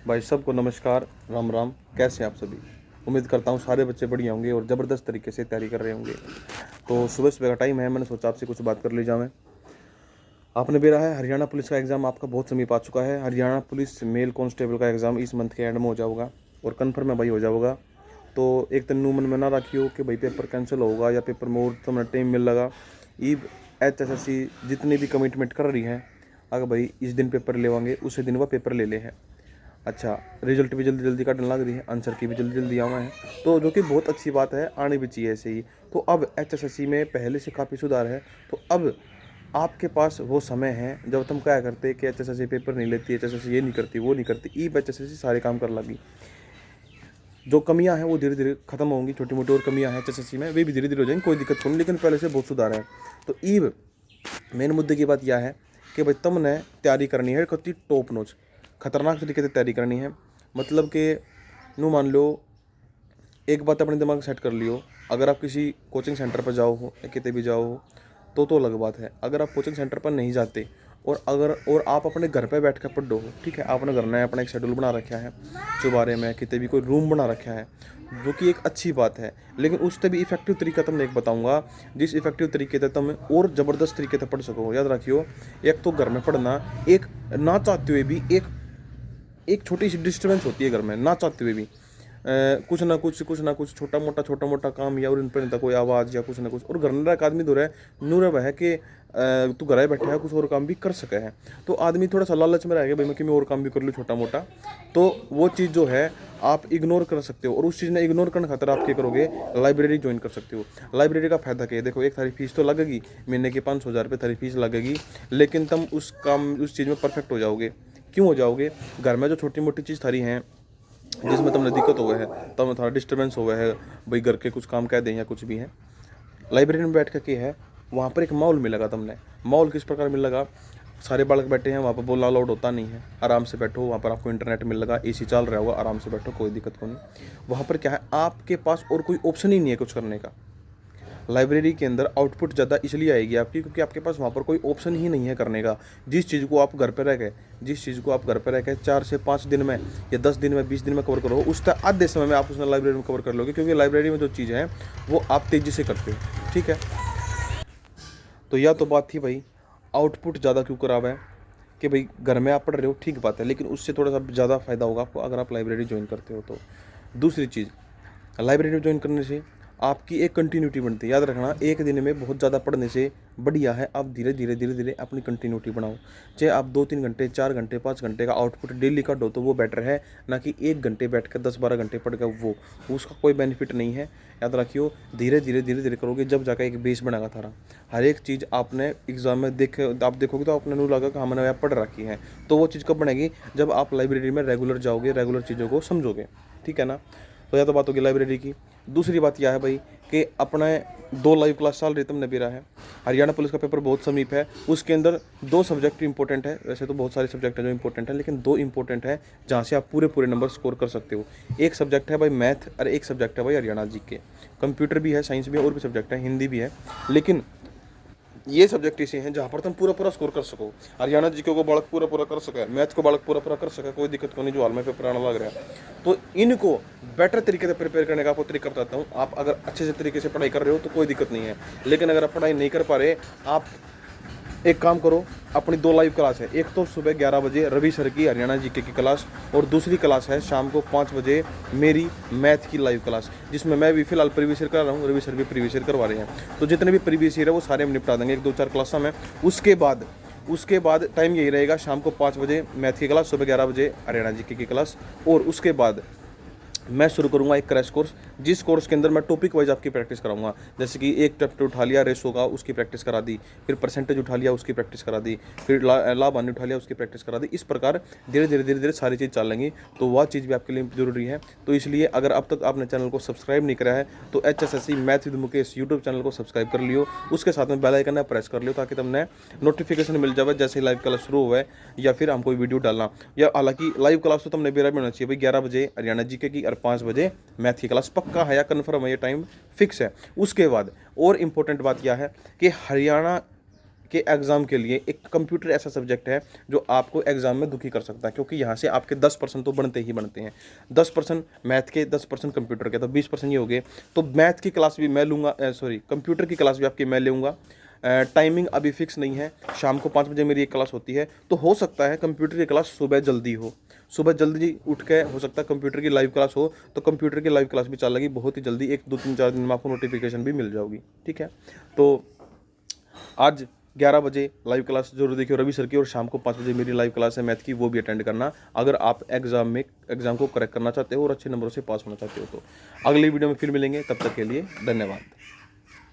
भाई सबको नमस्कार, राम राम। कैसे हैं आप सभी? उम्मीद करता हूँ सारे बच्चे बढ़िया होंगे और ज़बरदस्त तरीके से तैयारी कर रहे होंगे। तो सुबह सुबह का टाइम है, मैंने सोचा आपसे कुछ बात कर ली जाए। आपने भी रहा है हरियाणा पुलिस का एग्ज़ाम आपका बहुत समीप आ चुका है। हरियाणा पुलिस मेल कांस्टेबल का एग्ज़ाम इस मंथ के एंड में हो जाऊगा और कन्फर्म है भाई, हो जाऊगा। तो एक दिन मन में ना रखियो कि भाई पेपर कैंसिल होगा या पेपर में और तुम्हें टाइम मिल लगा। ईब HSSC जितनी भी कमिटमेंट कर रही है, अगर भाई इस दिन पेपर लेवांगे उसी दिन वह पेपर ले ले है। अच्छा, रिजल्ट भी जल्दी जल्दी काटने लग रही है, आंसर की भी जल्दी जल्दी आना है, तो जो कि बहुत अच्छी बात है, आनी भी चाहिए ऐसे ही। तो अब HSSC में पहले से काफ़ी सुधार है। तो अब आपके पास वो समय है जब तुम क्या करते कि HSSC पेपर नहीं लेती, HSSC ये नहीं करती, वो नहीं करती, ई HSSC सारे काम कर लगी। जो कमियां हैं वो धीरे धीरे खत्म होंगी, छोटी मोटी और कमियां हैं HSSC में, वे भी धीरे धीरे हो जाएंगी, कोई दिक्कत नहीं, लेकिन पहले से बहुत सुधार है। तो ईब मेन मुद्दे की बात यह है कि भाई तुमने तैयारी करनी है कति टॉप नॉच, खतरनाक तरीके से तैयारी करनी है। मतलब कि नू मान लो, एक बात अपने दिमाग सेट कर लियो, अगर आप किसी कोचिंग सेंटर पर जाओ हो या कितने भी जाओ हो तो अलग बात है। अगर आप कोचिंग सेंटर पर नहीं जाते और आप अपने घर पे बैठ कर पढ़ो हो, ठीक है, आपने घर में अपना एक शेड्यूल बना रखा है, चुबारे में कितने भी कोई रूम बना रखा है, जो कि एक अच्छी बात है। लेकिन उससे भी इफेक्टिव तरीका तुमने एक बताऊंगा, जिस इफेक्टिव तरीके से तुम और ज़बरदस्त तरीके से पढ़ सको। याद रखियो, एक तो घर में पढ़ना, एक ना चाहते हुए भी एक छोटी सी डिस्टर्बेंस होती है घर में, ना चाहते हुए भी कुछ ना कुछ छोटा मोटा काम, या और इन पर कोई आवाज़ या कुछ ना कुछ, और घर में एक आदमी दूर है, नूर वह है कि तू घर बैठा है, कुछ और काम भी कर सके है। तो आदमी थोड़ा सा लालच में रहेगा, भाई मैं कि मैं और काम भी कर लूँ छोटा मोटा, तो वो चीज़ जो है आप इग्नोर कर सकते हो। और उस चीज़ ने इग्नोर करने खातर आप क्या करोगे, लाइब्रेरी ज्वाइन कर सकते हो। लाइब्रेरी का फायदा क्या है, देखो, एक थारी फीस तो लगेगी, महीने की 500 रुपये थारी फीस लगेगी, लेकिन तुम उस चीज़ में परफेक्ट हो जाओगे। क्यों हो जाओगे? घर में जो छोटी मोटी चीज़ थारी हैं जिसमें तुमने दिक्कत हुआ है, तब थोड़ा डिस्टर्बेंस हुआ है, भाई घर के कुछ काम कह दें या कुछ भी है, लाइब्रेरी में बैठ के है, वहाँ पर एक माहौल मिलेगा तुमने। माहौल किस प्रकार मिलेगा? सारे बालक बैठे हैं, वहाँ पर बोलना अलाउड होता नहीं है, आराम से बैठो, वहाँ पर आपको इंटरनेट मिलेगा, AC चल रहा होगा, आराम से बैठो, कोई दिक्कत को नहीं। वहाँ पर क्या है, आपके पास और कोई ऑप्शन ही नहीं है कुछ करने का। लाइब्रेरी के अंदर आउटपुट ज़्यादा इसलिए आएगी आपकी, क्योंकि आपके पास वहाँ पर कोई ऑप्शन ही नहीं है करने का। जिस चीज़ को आप घर पर रह के 4 से 5 दिन में या 10 दिन में 20 दिन में कवर करो, उस आधे समय में आप उसने लाइब्रेरी में कवर कर लोगे, क्योंकि लाइब्रेरी में जो चीज़ है वो आप तेज़ी से करते हो, ठीक है। तो यह तो बात थी भाई, आउटपुट ज़्यादा क्यों करावा है, कि भाई घर में आप पढ़ रहे हो, ठीक बात है, लेकिन उससे थोड़ा सा ज़्यादा फायदा होगा आपको अगर आप लाइब्रेरी ज्वाइन करते हो तो। दूसरी चीज़, लाइब्रेरी ज्वाइन करने से आपकी एक कंटिन्यूटी बनती है। याद रखना, एक दिन में बहुत ज़्यादा पढ़ने से बढ़िया है आप धीरे धीरे अपनी कंटिन्यूटी बनाओ। चाहे आप 2-3 घंटे, 4 घंटे, 5 घंटे का आउटपुट डेली का दो, तो वो बेटर है ना कि 1 घंटे बैठ कर 10-12 घंटे पढ़ कर, वो उसका कोई बेनिफिट नहीं है। याद रखियो, धीरे धीरे करोगे जब जाकर एक बेस बनेगा थारा। हर एक चीज़ आपने एग्जाम में आप देखोगे तो आपने नू लगा कि हमने यहाँ पढ़ रखी है, तो वो चीज़ कब बनेगी, जब आप लाइब्रेरी में रेगुलर जाओगे, रेगुलर चीज़ों को समझोगे, ठीक है ना। तो यह तो बात होगी लाइब्रेरी की। दूसरी बात यह है भाई कि अपने 2 लाइव क्लास चल रही तुमने भी रहा है, हरियाणा पुलिस का पेपर बहुत समीप है, उसके अंदर 2 सब्जेक्ट इंपॉर्टेंट है। वैसे तो बहुत सारे सब्जेक्ट हैं जो इंपॉर्टेंट है, लेकिन 2 इंपॉर्टेंट है जहाँ से आप पूरे नंबर स्कोर कर सकते हो। एक सब्जेक्ट है भाई मैथ, और एक सब्जेक्ट है भाई हरियाणा GK। कंप्यूटर भी है, साइंस भी है, और भी सब्जेक्ट है, हिंदी भी है, लेकिन ये सब्जेक्ट ऐसे हैं जहाँ पर तुम पूरा स्कोर कर सको। हरियाणा GK को बालक पूरा कर सके, मैथ को बालक पूरा कर सके, कोई दिक्कत को नहीं, जो हाल में पेपर आने लग रहा है। तो इनको बेटर तरीके से प्रिपेयर करने का आपको तरीका बताता हूँ। आप अगर अच्छे से तरीके से पढ़ाई कर रहे हो तो कोई दिक्कत नहीं है, लेकिन अगर आप पढ़ाई नहीं कर पा रहे, आप एक काम करो, अपनी 2 लाइव क्लास है, एक तो सुबह 11 बजे रवि सर की हरियाणा GK की क्लास, और दूसरी क्लास है शाम को 5 बजे मेरी मैथ की लाइव क्लास, जिसमें मैं भी फिलहाल प्रीवियस ईयर कर रहा हूँ, रवि सर भी प्रीवियस ईयर करवा रहे हैं। तो जितने भी प्रीवियस ईयर है वो सारे हम निपटा देंगे 1-2-4 क्लासा में। उसके बाद टाइम यही रहेगा, शाम को 5 बजे मैथ की क्लास, सुबह 11 बजे हरियाणा GK की क्लास। और उसके बाद मैं शुरू करूंगा एक क्रैश कोर्स, जिस कोर्स के अंदर मैं टॉपिक वाइज आपकी प्रैक्टिस कराऊंगा। जैसे कि एक चैप्टर उठा लिया, रेशो का, उसकी प्रैक्टिस करा दी, फिर परसेंटेज उठा लिया, उसकी प्रैक्टिस करा दी, फिर लाभ हानि उठा लिया, उसकी प्रैक्टिस करा दी। इस प्रकार धीरे धीरे सारी चीज़ चल लेंगी, तो वह चीज़ भी आपके लिए जरूरी है। तो इसलिए अगर अब तक आपने चैनल को सब्सक्राइब नहीं करा है तो HSSC math with Mukesh YouTube channel को सब्सक्राइब कर लियो, उसके साथ में बेल आइकन प्रेस कर लियो, ताकि तुमने नोटिफिकेशन मिल जाए जैसे लाइव क्लास शुरू हुआ है या फिर हम कोई वीडियो डालना। या हालांकि लाइव क्लास तो तुमने बेरा भी होना चाहिए भाई, 11 बजे हरियाणा GK की और 5 बजे मैथ की क्लास, पक्का है या कन्फर्म है, ये टाइम फिक्स है। उसके बाद और इम्पोर्टेंट बात यह है कि हरियाणा कि एग्ज़ाम के लिए एक कंप्यूटर ऐसा सब्जेक्ट है जो आपको एग्ज़ाम में दुखी कर सकता है, क्योंकि यहाँ से आपके 10% तो बनते ही बनते हैं। 10% मैथ के, 10% कंप्यूटर के, तो 20% ये हो गए। तो मैथ की क्लास भी मैं लूँगा, सॉरी कंप्यूटर की क्लास भी आपकी मैं लूँगा। टाइमिंग अभी फिक्स नहीं है, शाम को 5 बजे मेरी एक क्लास होती है, तो हो सकता है कंप्यूटर की क्लास सुबह जल्दी हो, सुबह जल्दी उठ के हो सकता है कंप्यूटर की लाइव क्लास हो, तो कंप्यूटर की लाइव क्लास भी चलेगी बहुत ही जल्दी, 1 2 3 4 दिन में आपको नोटिफिकेशन भी मिल जाओगी। ठीक है, तो आज 11 बजे लाइव क्लास जरूर देखिए रवि सर की, और शाम को 5 बजे मेरी लाइव क्लास है मैथ की, वो भी अटेंड करना अगर आप एग्जाम को करेक्ट करना चाहते हो और अच्छे नंबरों से पास होना चाहते हो। तो अगली वीडियो में फिर मिलेंगे, तब तक के लिए धन्यवाद।